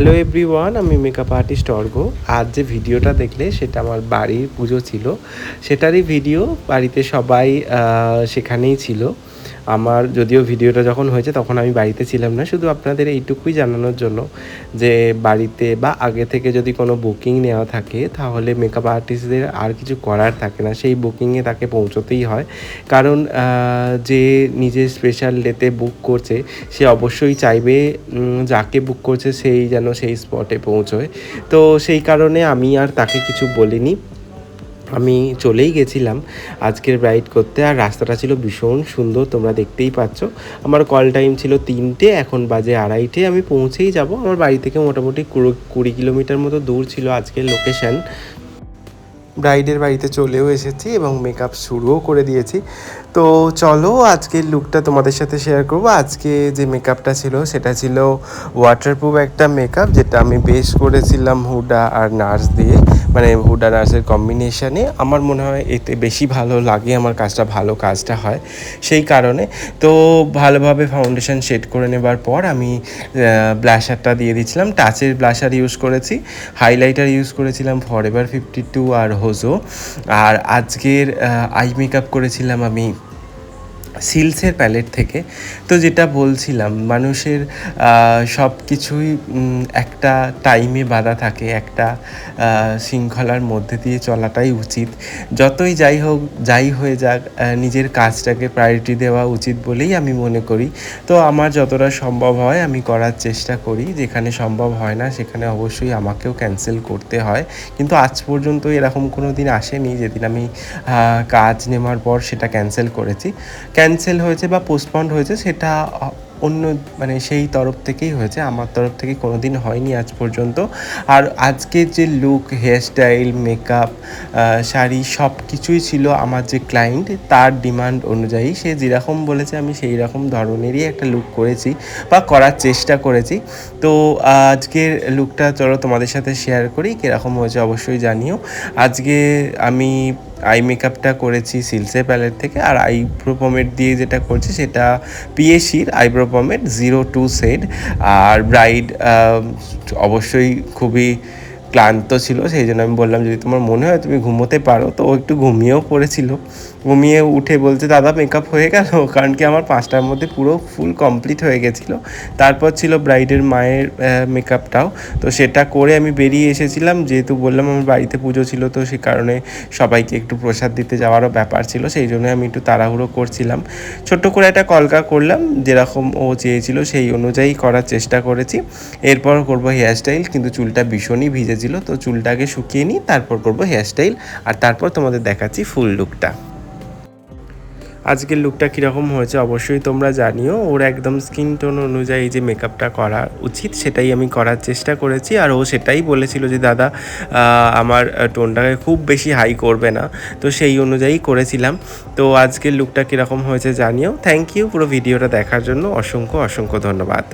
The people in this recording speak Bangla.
হ্যালো এভরিওয়ান, আমি মেকআপ আর্টিস্ট অর্ঘ। আজ যে ভিডিওটা দেখলে সেটা আমার বাড়ির পুজো ছিল, সেটারই ভিডিও। বাড়িতে সবাই সেখানেই ছিল। আমার যদিও ভিডিওটা যখন হয়েছে তখন আমি বাড়িতে ছিলাম না, শুধু আপনাদের এইটুকুই জানানোর জন্য যে বাড়িতে বা আগে থেকে যদি কোনো বুকিং নেওয়া থাকে তাহলে মেকআপ আর্টিস্টদের আর কিছু করার থাকে না, সেই বুকিংয়ে তাকে পৌঁছতেই হয়। কারণ যে নিজের স্পেশাল ডেতে বুক করছে সে অবশ্যই চাইবে যাকে বুক করছে সেই যেন সেই স্পটে পৌঁছয়। তো সেই কারণে আমি আর তাকে কিছু বলিনি, আমি চলেই গেছিলাম আজকের ব্রাইড করতে। আর রাস্তাটা ছিল ভীষণ সুন্দর, তোমরা দেখতেই পাচ্ছ। আমার কল টাইম ছিল 3টে, এখন বাজে 2:30। আমি পৌঁছেই যাব। আমার বাড়ি থেকে মোটামুটি 20 কিলোমিটার মতো দূর ছিল আজকের লোকেশন। ব্রাইডের বাড়িতে চলেও এসেছি এবং মেকআপ শুরুও করে দিয়েছি। তো চলো আজকের লুকটা তোমাদের সাথে শেয়ার করব। আজকে যে মেকআপটা ছিল সেটা ছিল ওয়াটারপ্রুফ একটা মেকআপ, যেটা আমি বেস করেছিলাম হুডা আর নার্স দিয়ে, মানে হুডা নার্সের কম্বিনেশানে। আমার মনে হয় এতে বেশি ভালো লাগে, আমার কাজটা হয় সেই কারণে। তো ভালোভাবে ফাউন্ডেশন শেড করে নেবার পর আমি ব্লাশারটা দিয়ে দিচ্ছিলাম। টাচের ব্লাশার ইউজ করেছি, হাইলাইটার ইউজ করেছিলাম ফরএভার 52 আর হোজো। আর আজকের আই মেকআপ করেছিলাম আমি সিলসের প্যালেট থেকে। তো যেটা বলছিলাম, মানুষের সব কিছুই একটা টাইমে বাঁধা থাকে, একটা শৃঙ্খলার মধ্যে দিয়ে চলাটাই উচিত। যতই যাই হয়ে যাক, নিজের কাজটাকে প্রায়োরিটি দেওয়া উচিত বলেই আমি মনে করি। তো আমার যতটা সম্ভব হয় আমি করার চেষ্টা করি, যেখানে সম্ভব হয় না সেখানে অবশ্যই আমাকেও ক্যান্সেল করতে হয়। কিন্তু আজ পর্যন্ত এরকম কোনো দিন আসেনি যেদিন আমি কাজ নেওয়ার পর সেটা ক্যান্সেল হয়েছে বা পোস্টপন্ড হয়েছে, সেটা অন্য মানে সেই তরফ থেকেই হয়েছে, আমার তরফ থেকে কোনো দিন হয়নি আজ পর্যন্ত। আর আজকের যে লুক, হেয়ারস্টাইল, মেকআপ, শাড়ি সব কিছুই ছিল আমার যে ক্লায়েন্ট তার ডিমান্ড অনুযায়ী। সে যেরকম বলেছে আমি সেই রকম ধরনেরই একটা লুক করেছি বা করার চেষ্টা করেছি। তো আজকের লুকটা চলো তোমাদের সাথে শেয়ার করি, কীরকম হয়েছে অবশ্যই জানিও। আজকে আমি আই মেকআপটা করেছি সিলসে প্যালেট থেকে, আর আইব্রো পমেড দিয়ে যেটা করছি সেটা পিএসির আইব্রো পমেড 02 শেড। আর ব্রাইড অবশ্যই খুবই ক্লান্ত ছিল, সেই জন্য আমি বললাম যদি তোমার মনে হয় তুমি ঘুমোতে পারো। তো ও একটু ঘুমিয়েও পড়েছিল, ঘুমিয়ে উঠে বলছে দাদা মেকআপ হয়ে গেল, কারণ কি আমার 5টার মধ্যে পুরো ফুল কমপ্লিট হয়ে গেছিলো। তারপর ছিল ব্রাইডের মায়ের মেকআপটাও, তো সেটা করে আমি বেরিয়ে এসেছিলাম। যেহেতু বললাম আমার বাড়িতে পুজো ছিল, তো সে কারণে সবাইকে একটু প্রসাদ দিতে যাওয়ারও ব্যাপার ছিল, সেই জন্য আমি একটু তাড়াহুড়ো করছিলাম। ছোট্ট করে একটা কলকা করলাম, যেরকম ও চেয়েছিল সেই অনুযায়ী করার চেষ্টা করেছি। এরপর করব হেয়ারস্টাইল, কিন্তু চুলটা ভীষণই ভিজেছিল, তো চুলটাকে শুকিয়ে নিই তারপর করব হেয়ারস্টাইল। আর তারপর তোমাদের দেখাচ্ছি ফুল লুকটা। আজকের লুকটা কীরকম হয়েছে অবশ্যই তোমরা জানিও। ওর একদম স্কিন টোন অনুযায়ী যে মেকআপটা করা উচিত সেটাই আমি করার চেষ্টা করেছি। আর ও সেটাই বলেছিল যে দাদা আমার টোনটাকে খুব বেশি হাই করবে না, তো সেই অনুযায়ী করেছিলাম। তো আজকের লুকটা কীরকম হয়েছে জানিও। থ্যাংক ইউ পুরো ভিডিওটা দেখার জন্য, অসংখ্য ধন্যবাদ।